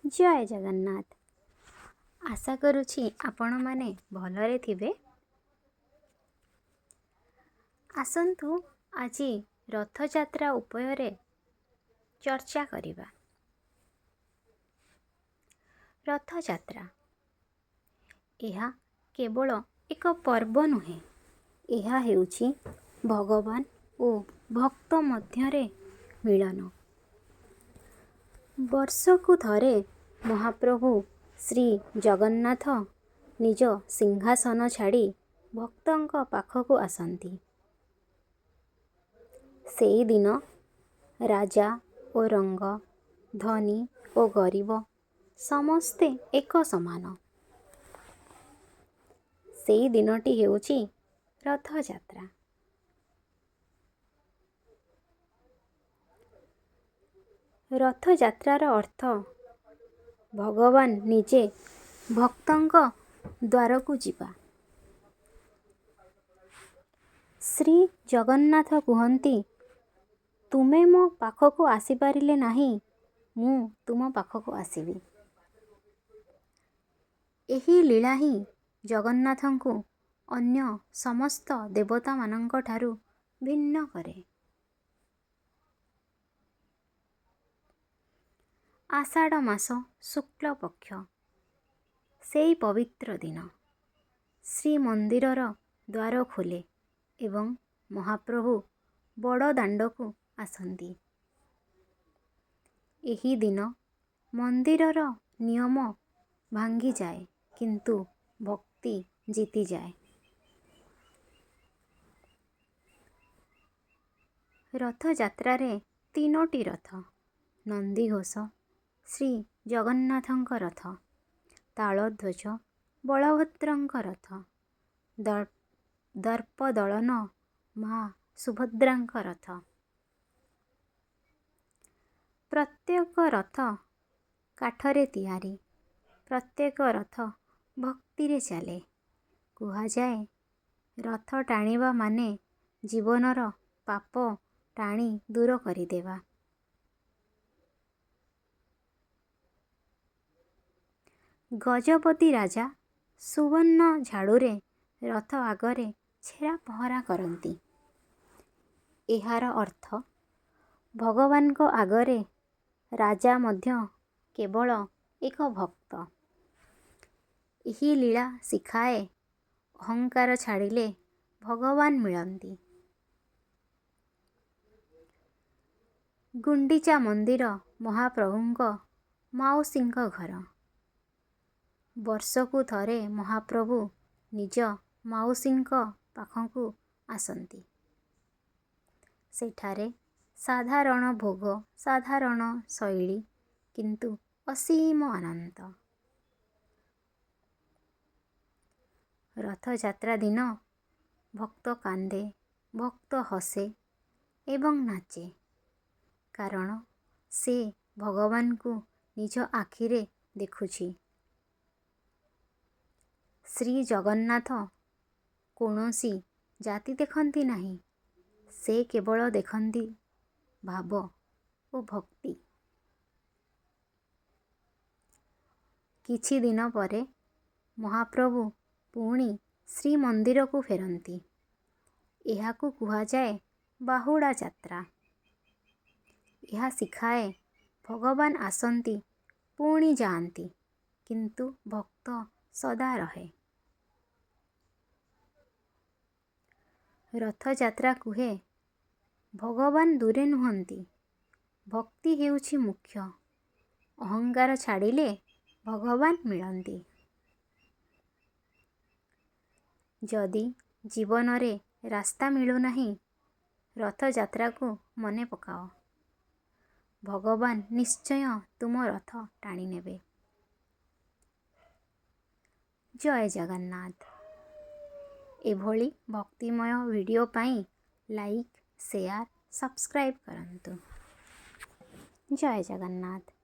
जय जगन्नाथ। आशा करुछि आपण माने भलरे थिबे। आसंतु आजी रथयात्रा उपୟରେ चर्चा करिबा। रथयात्रा एहा केवल एक पर्व नुहे, एहा हेउछि भगवान ओ भक्त मध्यरे मिलन। वर्षकु थरे महाप्रभु श्री जगन्नाथ निज सिंहासन छाड़ी भक्तंक पाखकु आसंती। सेई दिन राजा ओ रंग, धनी ओ गरीब समस्ते एक समान। सेई दिनटी हेउछि रथयात्रा। रथयात्रार अर्थ भगवान निजे भक्तंक द्वारकु जिबा। श्री जगन्नाथ कुहंती, तुमे मो पाखकु आसी पारिले नाही, मु तुम पाखकु आसीबी। एही लीला ही जगन्नाथंकु अन्य समस्त देवता मानंक ठारू भिन्न करे। आषाढ़ मास शुक्ल पक्ष सेई पवित्र दिन श्रीमंदिरर द्वार खोले एवं महाप्रभु बड़ दांडकु आसंती। एही दिन मंदिरर नियम भांगी जाए, किंतु भक्ति जीती जाए। रथयात्रा रे तीनोटी रथ, नंदीघोष श्री जगन्नाथंक रथ, तालध्वज बलभद्रंक रथ, दर्पदलन मां सुभद्रांक रथ। प्रत्येक रथ काठरे तियारी, प्रत्येक रथ भक्ति रे चले। कुहा जाए रथ टाणीबा माने जीवनर पाप टाणी दूर करिदेवा। गजपति राजा सुवर्ण झाड़ूरे रथ आगरे छेरा पहरा करती। एहार अर्थ भगवान को आगरे राजा मध्य केवल एक भक्त। एही लीला शिखाए अहंकार छाड़िले भगवान मिलंती। गुंडीचा मंदिर महाप्रभुंक माउसींक घर। वर्षकु थरे महाप्रभु निज माउसींक पाखकु आसंती। सेठारे साधारण भोग, साधारण शैली, किंतु असीम आनंद। रथयात्रा दिन भक्त कांदे, भक्त हसे एवं नाचे, कारण से भगवान को निज आखिरे देखुछि। श्री जगन्नाथ कौनसी जाति देखती नहीं, से केवल देखती भाव और भक्ति। किछि दिन परे महाप्रभु पुणी श्रीमंदिर को फेरती। एहाकु कुहा जाए बाहुड़ा यात्रा। यह शिखाए भगवान आसंती पुणी जाआंती, किंतु भक्त सदा रहे। रथयात्रा कुहे भगवान दूरे नुहंती, भक्ति हेउछि मुख्य। अहंकार छाड़िले भगवान मिलंती। जदि जीवन रे रास्ता मिलु नहीं, रथयात्रा को मने पकाओ। भगवान निश्चय तुम रथ टाणी नेबे। जय जगन्नाथ। एभली भक्तिमय वीडियो पाई लाइक, शेयर, सब्सक्राइब करंतु। जय जगन्नाथ।